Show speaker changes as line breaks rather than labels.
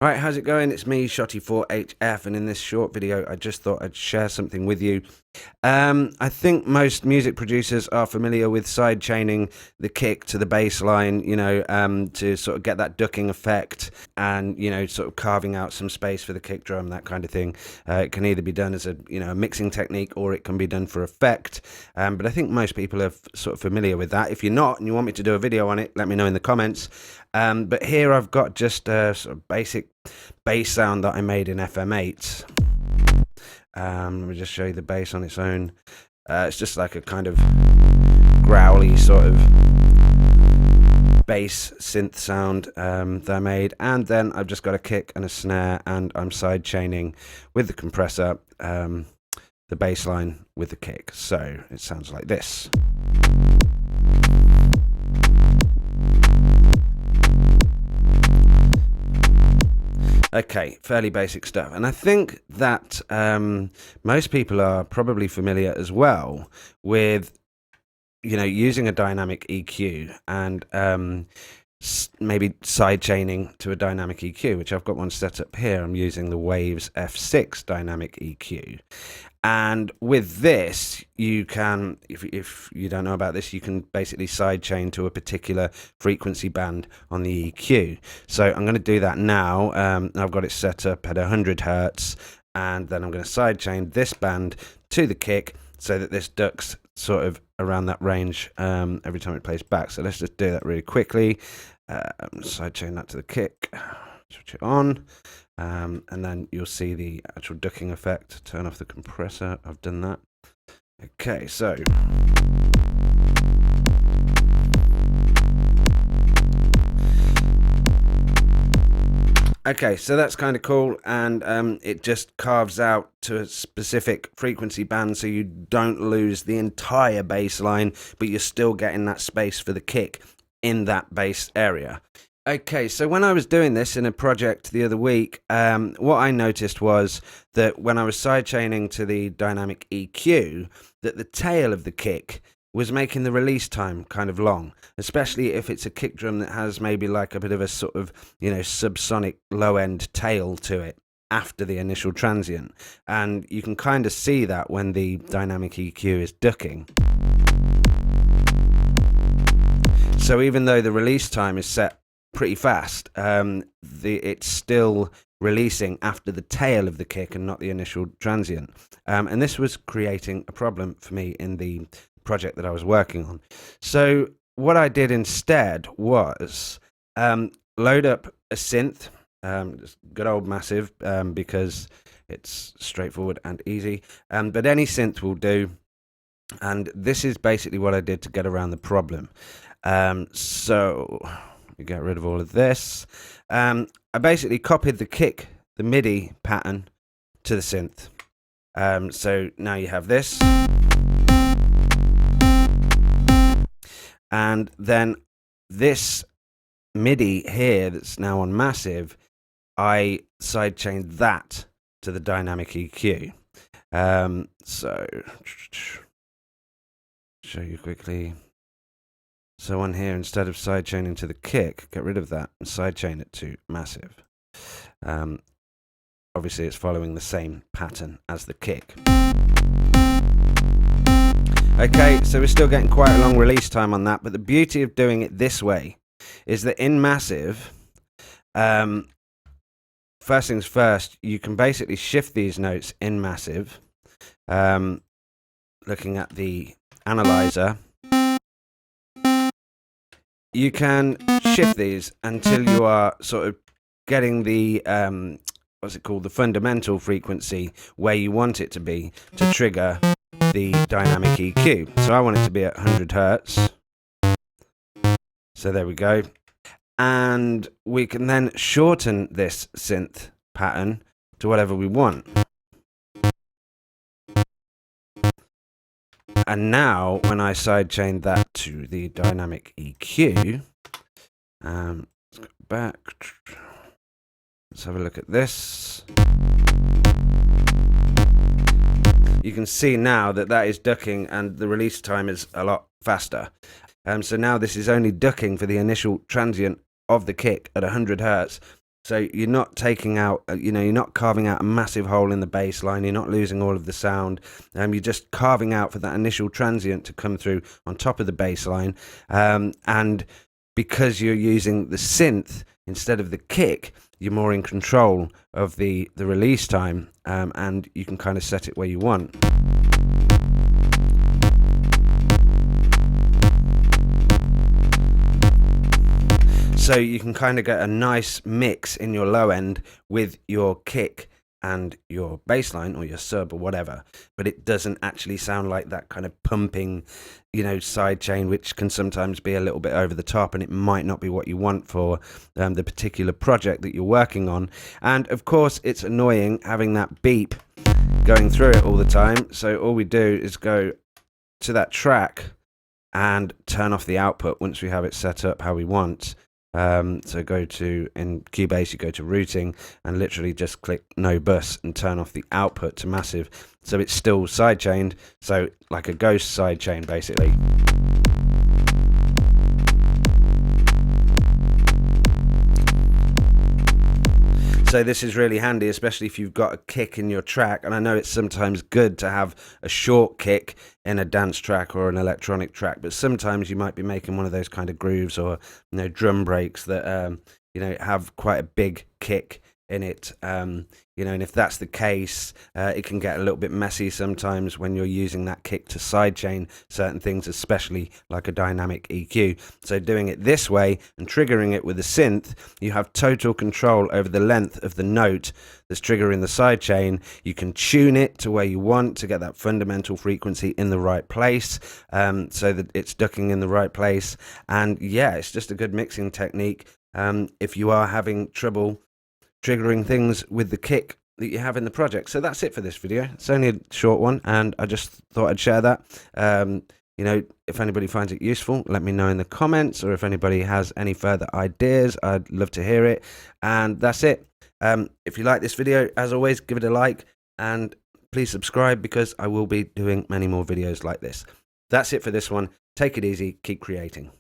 Right, how's it going? It's me, Shotty4HF, and in this short video, I just thought I'd share something with you. I think most music producers are familiar with sidechaining the kick to the bass line, to sort of get that ducking effect and, sort of carving out some space for the kick drum, that kind of thing. It can either be done as a mixing technique or it can be done for effect. But I think most people are sort of familiar with that. If you're not and you want me to do a video on it, let me know in the comments. But here I've got just a sort of basic bass sound that I made in FM8. Let me just show you the bass on its own. It's just like a kind of growly sort of bass synth sound that I made, and then I've just got a kick and a snare, and I'm side chaining with the compressor the bass line with the kick. So it sounds like this. Okay, fairly basic stuff. And I think that most people are probably familiar as well with, using a dynamic EQ and maybe side chaining to a dynamic EQ, which I've got one set up here. I'm using the Waves F6 dynamic EQ. And with this, you can, if you don't know about this, you can basically sidechain to a particular frequency band on the EQ. So I'm going to do that now. I've got it set up at 100 hertz, and then I'm going to sidechain this band to the kick so that this ducks sort of around that range every time it plays back. So let's just do that really quickly. Sidechain that to the kick, switch it on. And then you'll see the actual ducking effect. Turn off the compressor. I've done that. Okay, so that's kind of cool, and it just carves out to a specific frequency band, so you don't lose the entire bass line, but you're still getting that space for the kick in that bass area. Okay, so when I was doing this in a project the other week, what I noticed was that when I was sidechaining to the dynamic EQ, that the tail of the kick was making the release time kind of long, especially if it's a kick drum that has maybe like a bit of a sort of, subsonic low-end tail to it after the initial transient. And you can kind of see that when the dynamic EQ is ducking. So even though the release time is set pretty fast, it's still releasing after the tail of the kick and not the initial transient, and this was creating a problem for me in the project that I was working on. So what I did instead was load up a synth, just good old Massive, because it's straightforward and easy, but any synth will do. And this is basically what I did to get around the problem. So get rid of all of this. I basically copied the kick, the MIDI pattern, to the synth. So now you have this. And then this MIDI here that's now on Massive, I sidechained that to the dynamic EQ. So show you quickly. So on here, instead of sidechaining to the kick, get rid of that and sidechain it to Massive. Obviously, it's following the same pattern as the kick. Okay, so we're still getting quite a long release time on that, but the beauty of doing it this way is that in Massive, first things first, you can basically shift these notes in Massive. Looking at the analyzer, you can shift these until you are sort of getting the, the fundamental frequency where you want it to be to trigger the dynamic EQ. So I want it to be at 100 hertz. So there we go. And we can then shorten this synth pattern to whatever we want. And now, when I sidechain that to the dynamic EQ, let's go back. Let's have a look at this. You can see now that that is ducking and the release time is a lot faster. So now this is only ducking for the initial transient of the kick at 100 hertz, So you're not taking out, you're not carving out a massive hole in the bass line. You're not losing all of the sound. You're just carving out for that initial transient to come through on top of the bass line. And because you're using the synth instead of the kick, you're more in control of the release time, and you can kind of set it where you want. So you can kind of get a nice mix in your low end with your kick and your bass line or your sub or whatever, but it doesn't actually sound like that kind of pumping, sidechain, which can sometimes be a little bit over the top, and it might not be what you want for the particular project that you're working on. And of course, it's annoying having that beep going through it all the time. So all we do is go to that track and turn off the output once we have it set up how we want. So go to, in Cubase, you go to routing and literally just click no bus and turn off the output to massive. So it's still sidechained, so like a ghost sidechain basically. So this is really handy, especially if you've got a kick in your track. And I know it's sometimes good to have a short kick in a dance track or an electronic track, but sometimes you might be making one of those kind of grooves or drum breaks that have quite a big kick in it, and if that's the case, it can get a little bit messy sometimes when you're using that kick to sidechain certain things, especially like a dynamic EQ. So doing it this way and triggering it with a synth, you have total control over the length of the note that's triggering the sidechain. You can tune it to where you want to get that fundamental frequency in the right place, so that it's ducking in the right place. And yeah, it's just a good mixing technique if you are having trouble triggering things with the kick that you have in the project. So that's it for this video. It's only a short one, and I just thought I'd share that. If anybody finds it useful, let me know in the comments, or if anybody has any further ideas, I'd love to hear it. And that's it. If you like this video, as always, give it a like, and please subscribe, because I will be doing many more videos like this. That's it for this one. Take it easy, keep creating.